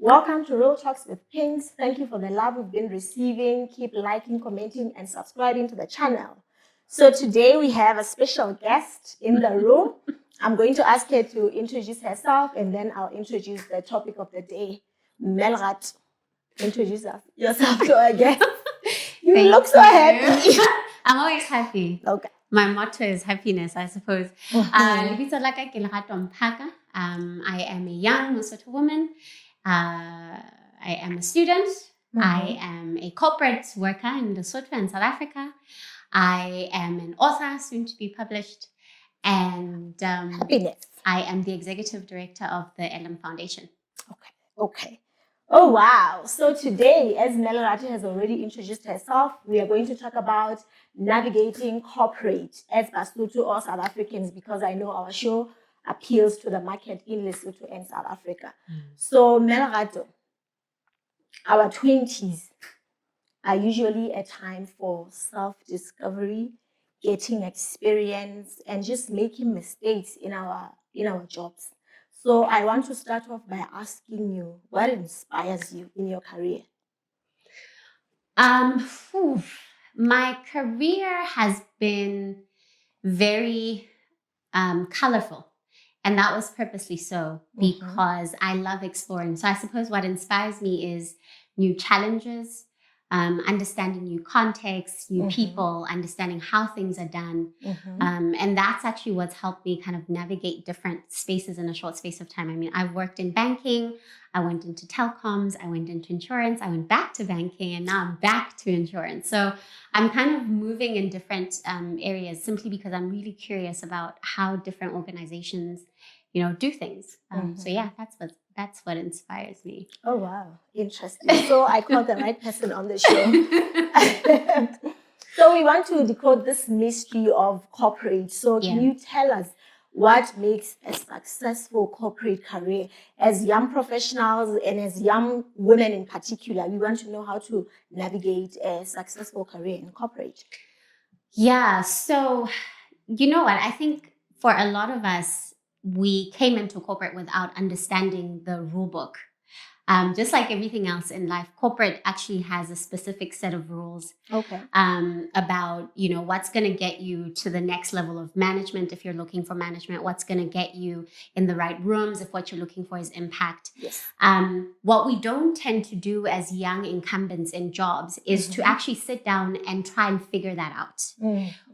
Welcome to Real Talks with Pinks. Thank you for the love we've been receiving. Keep liking, commenting, and subscribing to the channel. So today we have a special guest in the room. I'm going to ask her to introduce herself, and then I'll introduce the topic of the day. Lerato, introduce yourself to our guest. You look so happy. I'm always happy. Okay. My motto is happiness, I suppose. Lerato Mphaka. I am a young Lesotho woman. I am a student. I am a corporate worker in Lesotho and South Africa. I am an author, soon to be published. And Happiness. I am the executive director of the LM Foundation. Okay. Oh, wow. So today, as Lerato has already introduced herself, we are going to talk about navigating corporate as Basotho or South Africans, because I know our show appeals to the market in Lesotho and South Africa. So Lerato, our 20s are usually a time for self-discovery, getting experience, and just making mistakes in our jobs. So I want to start off by asking you, what inspires you in your career? My career has been very colorful. And that was purposely so, because I love exploring. So I suppose what inspires me is new challenges, understanding new contexts, new people, understanding how things are done. And that's actually what's helped me kind of navigate different spaces in a short space of time. I mean, I've worked in banking, I went into telecoms, I went into insurance, I went back to banking, and now I'm back to insurance. So I'm kind of moving in different areas simply because I'm really curious about how different organizations, do things. So yeah, that's what inspires me. Oh, wow. Interesting. So I called the right person on the show. So we want to decode this mystery of corporate. So can you tell us what makes a successful corporate career? As young professionals and as young women in particular, we want to know how to navigate a successful career in corporate. Yeah. So, you know what? I think for a lot of us, we came into corporate without understanding the rule book. Just like everything else in life, corporate actually has a specific set of rules about, what's going to get you to the next level of management if you're looking for management, what's going to get you in the right rooms if what you're looking for is impact. Yes. What we don't tend to do as young incumbents in jobs is to actually sit down and try and figure that out.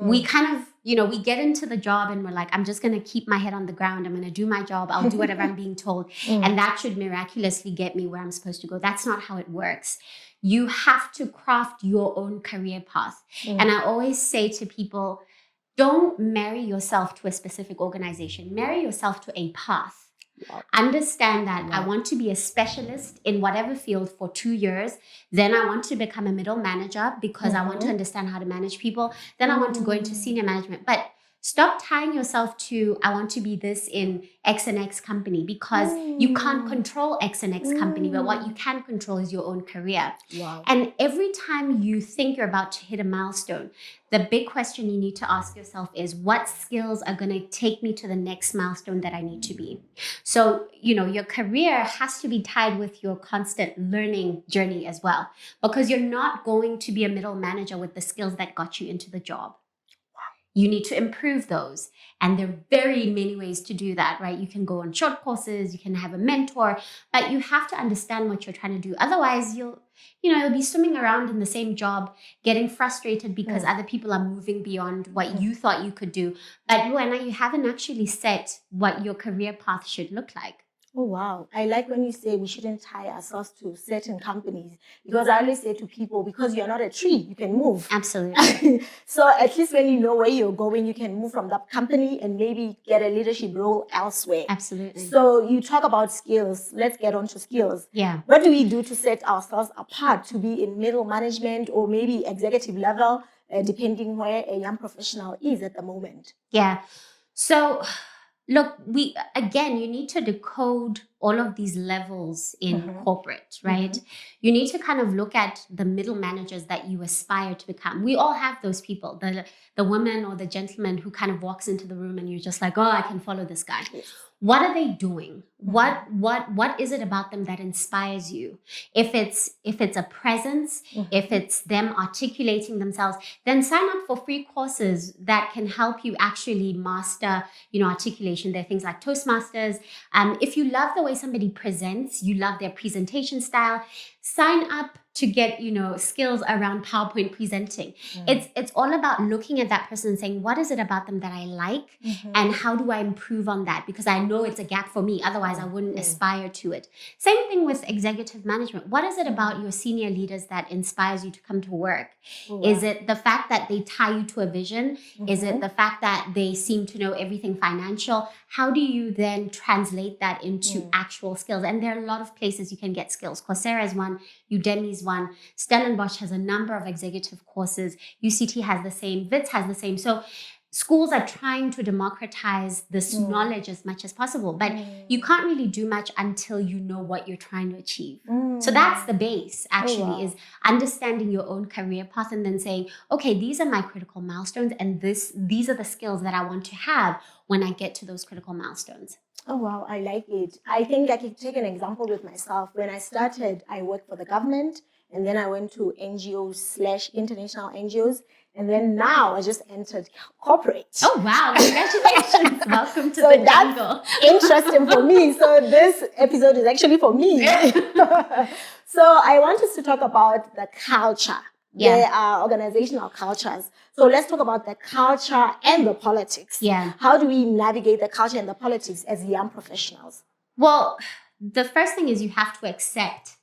We kind of, we get into the job and we're like, I'm just going to keep my head on the ground. I'm going to do my job. I'll do whatever I'm being told. And that should miraculously get me where I'm supposed to go. That's not how it works. You have to craft your own career path. And I always say to people, don't marry yourself to a specific organization. Marry yourself to a path. Understand that I want to be a specialist in whatever field for 2 years. Then I want to become a middle manager because I want to understand how to manage people. Then I want to go into senior management. But stop tying yourself to, I want to be this in X and X company, because you can't control X and X company, but what you can control is your own career. And every time you think you're about to hit a milestone, the big question you need to ask yourself is, what skills are going to take me to the next milestone that I need to be? So, your career has to be tied with your constant learning journey as well, because you're not going to be a middle manager with the skills that got you into the job. You need to improve those. And there are very many ways to do that, right? You can go on short courses, you can have a mentor, but you have to understand what you're trying to do. Otherwise, you'll be swimming around in the same job, getting frustrated because other people are moving beyond what you thought you could do. But you haven't actually set what your career path should look like. Oh, wow. I like when you say we shouldn't tie ourselves to certain companies, because I always say to people, because you're not a tree, you can move. Absolutely. So at least when you know where you're going, you can move from that company and maybe get a leadership role elsewhere. Absolutely. So you talk about skills. Let's get on to skills. Yeah. What do we do to set ourselves apart to be in middle management or maybe executive level, depending where a young professional is at the moment? Yeah. So look, you need to decode all of these levels in corporate, right? You need to kind of look at the middle managers that you aspire to become. We all have those people, the woman or the gentleman who kind of walks into the room and you're just like, oh, I can follow this guy. What are they doing? What is it about them that inspires you? If it's a presence, if it's them articulating themselves, then sign up for free courses that can help you actually master, articulation. There are things like Toastmasters. If you love the way somebody presents, you love their presentation style, sign up to get, skills around PowerPoint presenting. It's all about looking at that person and saying, what is it about them that I like? And how do I improve on that? Because I know it's a gap for me. Otherwise, I wouldn't aspire to it. Same thing with executive management. What is it about your senior leaders that inspires you to come to work? Is it the fact that they tie you to a vision? Is it the fact that they seem to know everything financial? How do you then translate that into actual skills? And there are a lot of places you can get skills. Coursera is one, Udemy's one, Stellenbosch has a number of executive courses, UCT has the same, WITS has the same. So schools are trying to democratize this knowledge as much as possible, but you can't really do much until you know what you're trying to achieve. So that's the base, actually, is understanding your own career path and then saying, okay, these are my critical milestones, and these are the skills that I want to have when I get to those critical milestones. Oh, wow. I like it. I think I can take an example with myself. When I started, I worked for the government, and then I went to NGOs/international NGOs. And then now I just entered corporate. Oh, wow. Congratulations. Welcome to the jungle. Interesting for me. So this episode is actually for me. So I want us to talk about the culture. Yeah. There are organizational cultures. So let's talk about the culture and the politics. Yeah. How do we navigate the culture and the politics as young professionals? Well, the first thing is you have to accept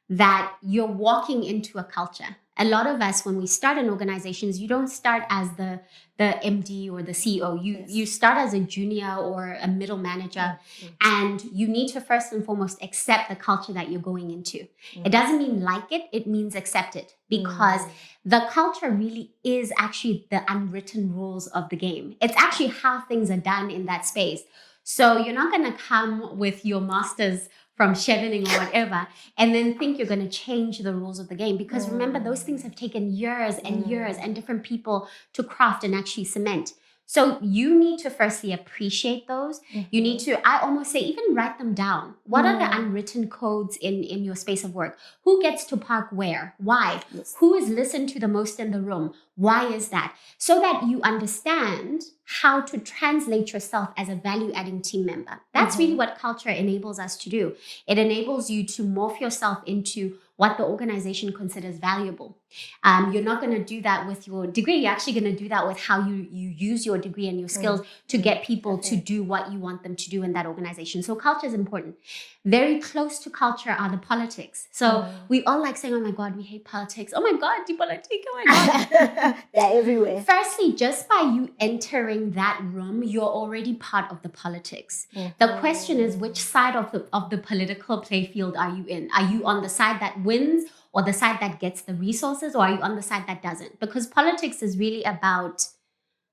that you're walking into a culture. A lot of us, when we start in organizations, you don't start as the MD or the CEO. You start as a junior or a middle manager, and you need to first and foremost accept the culture that you're going into. It doesn't mean like it, it means accept it, because the culture really is actually the unwritten rules of the game. It's actually how things are done in that space. So you're not going to come with your master's from chevening or whatever, and then think you're going to change the rules of the game. Because remember, those things have taken years and years and different people to craft and actually cement. So you need to firstly appreciate those. You need to, I almost say, even write them down. What are the unwritten codes in your space of work? Who gets to park where? Why? Who is listened to the most in the room? Why is that? So that you understand how to translate yourself as a value-adding team member. That's really what culture enables us to do. It enables you to morph yourself into what the organization considers valuable. You're not going to do that with your degree. You're actually going to do that with how you use your degree and your skills to get people to do what you want them to do in that organization. So culture is important. Very close to culture are the politics. So we all like saying, oh my God, we hate politics. Oh my God, the politics, oh my God. They're everywhere. Firstly, just by you entering that room, you're already part of the politics. The question is, which side of the political playfield are you in? Are you on the side that wins, or the side that gets the resources, or are you on the side that doesn't? Because politics is really about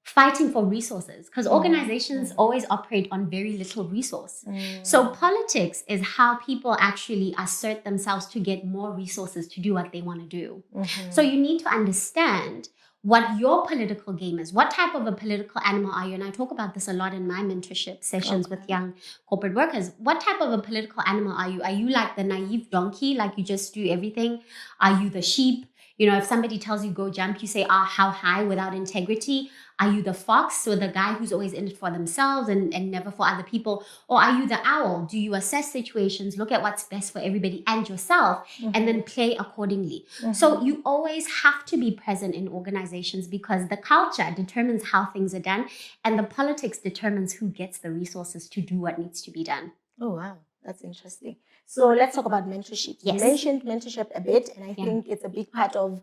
fighting for resources, because organizations always operate on very little resource. So politics is how people actually assert themselves to get more resources to do what they want to do. So you need to understand what your political game is. What type of a political animal are you? And I talk about this a lot in my mentorship sessions with young corporate workers. What type of a political animal are you? Are you like the naive donkey, like you just do everything? Are you the sheep? If somebody tells you go jump, you say, how high, without integrity? Are you the fox, so the guy who's always in it for themselves and never for other people? Or are you the owl? Do you assess situations, look at what's best for everybody and yourself, and then play accordingly? So you always have to be present in organizations, because the culture determines how things are done, and the politics determines who gets the resources to do what needs to be done. Oh, wow. That's interesting. So let's talk about mentorship. Yes. You mentioned mentorship a bit, and I think it's a big part of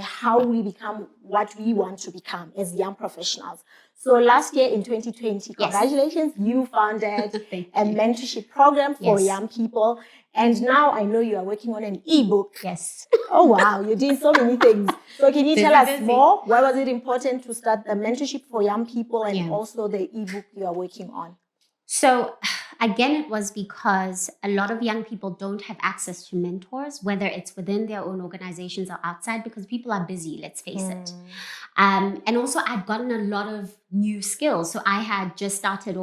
how we become what we want to become as young professionals. So last year in 2020, congratulations, you founded a mentorship program for young people. And now I know you are working on an ebook. Yes. Oh, wow. You're doing so many things. So can you tell us more? Why was it important to start the mentorship for young people and also the ebook you are working on? So again, it was because a lot of young people don't have access to mentors, whether it's within their own organizations or outside, because people are busy, let's face it. And also I'd gotten a lot of new skills. So I had just started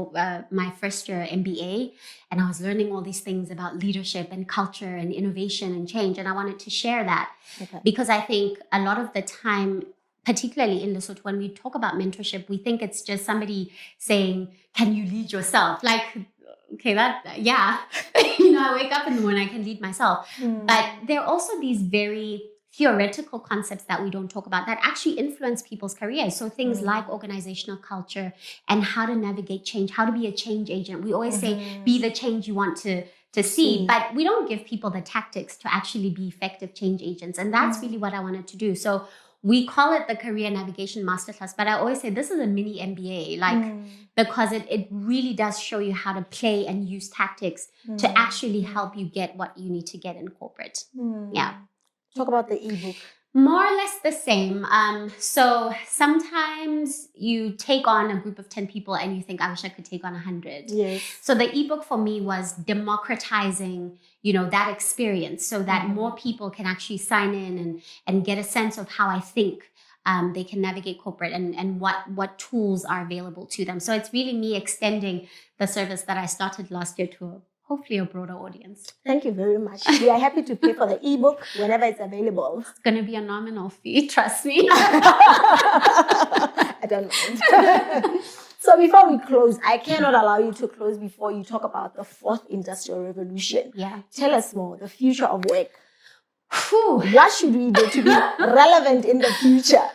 my first year MBA, and I was learning all these things about leadership and culture and innovation and change. And I wanted to share that because I think a lot of the time, particularly in Lesotho, when we talk about mentorship, we think it's just somebody saying, can you lead yourself? Like, okay, I wake up in the morning, I can lead myself. But there are also these very theoretical concepts that we don't talk about that actually influence people's careers. So things like organizational culture and how to navigate change, how to be a change agent. We always say, be the change you want to see, but we don't give people the tactics to actually be effective change agents. And that's really what I wanted to do. So we call it the Career Navigation Masterclass, but I always say this is a mini MBA, because it really does show you how to play and use tactics to actually help you get what you need to get in corporate. Yeah. Talk about the ebook. More or less the same. So sometimes you take on a group of 10 people and you think, I wish I could take on 100. Yes. So the ebook for me was democratizing, that experience so that more people can actually sign in and get a sense of how I think they can navigate corporate and what tools are available to them. So it's really me extending the service that I started last year to hopefully a broader audience. Thank you very much. We are happy to pay for the ebook whenever it's available. It's going to be a nominal fee, trust me. I don't mind. So before we close, I cannot allow you to close before you talk about the fourth industrial revolution. Yeah. Tell us more, the future of work. Whew. What should we do to be relevant in the future?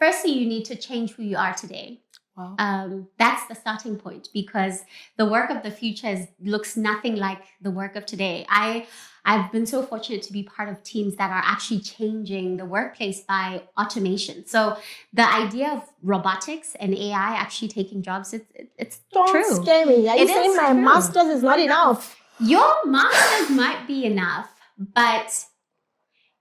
Firstly, you need to change who you are today. Wow. That's the starting point, because the work of the future looks nothing like the work of today. I've been so fortunate to be part of teams that are actually changing the workplace by automation. So the idea of robotics and AI actually taking jobs, it's Don't true. scare me. Are you saying my master's is not enough? Your master's might be enough, but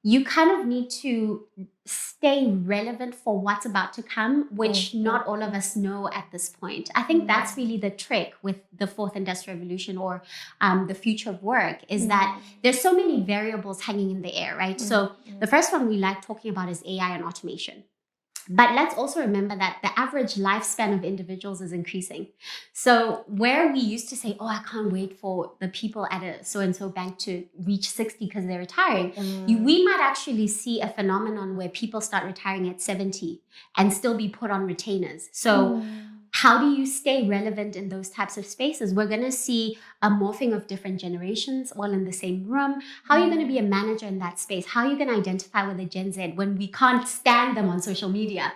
you kind of need to stay relevant for what's about to come, which not all of us know at this point. I think that's really the trick with the fourth industrial revolution or the future of work is that there's so many variables hanging in the air, right? So the first one we like talking about is AI and automation. But let's also remember that the average lifespan of individuals is increasing. So where we used to say, oh, I can't wait for the people at a so-and-so bank to reach 60 because they're retiring, we might actually see a phenomenon where people start retiring at 70 and still be put on retainers. So how do you stay relevant in those types of spaces? We're going to see a morphing of different generations all in the same room. How are you going to be a manager in that space? How are you going to identify with a Gen Z when we can't stand them on social media?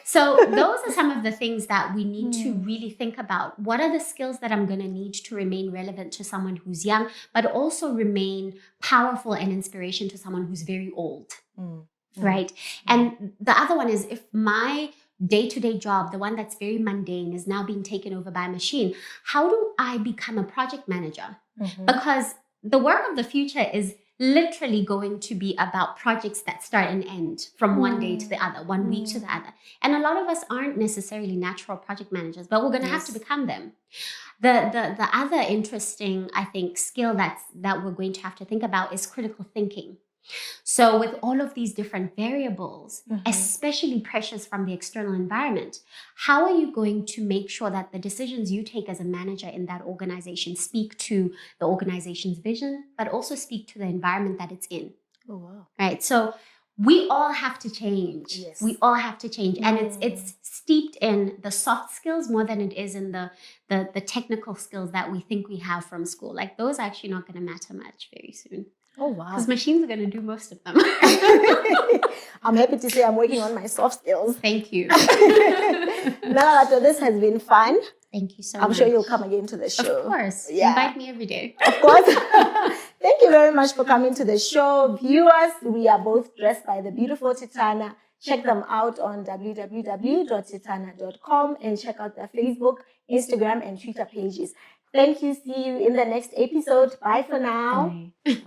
So those are some of the things that we need to really think about. What are the skills that I'm going to need to remain relevant to someone who's young, but also remain powerful and inspiration to someone who's very old, right? And the other one is if my day-to-day job, the one that's very mundane, is now being taken over by a machine, how do I become a project manager? Because the work of the future is literally going to be about projects that start and end from one day to the other, 1 week to the other. And a lot of us aren't necessarily natural project managers, but we're going to have to become them. The other interesting, I think, skill that we're going to have to think about is critical thinking. So with all of these different variables, especially pressures from the external environment, how are you going to make sure that the decisions you take as a manager in that organization speak to the organization's vision, but also speak to the environment that it's in? Oh, wow. Right. So we all have to change. Yes. We all have to change. And it's steeped in the soft skills more than it is in the technical skills that we think we have from school. Like those are actually not going to matter much very soon. Oh, wow. Because machines are going to do most of them. I'm happy to say I'm working on my soft skills. Thank you. Lerato, this has been fun. Thank you so much. I'm sure you'll come again to the show. Of course. Yeah. Invite me every day. Of course. Thank you very much for coming to the show. Viewers, we are both dressed by the beautiful Titana. Check them out on www.titana.com and check out their Facebook, Instagram, and Twitter pages. Thank you. See you in the next episode. Bye for now. Bye.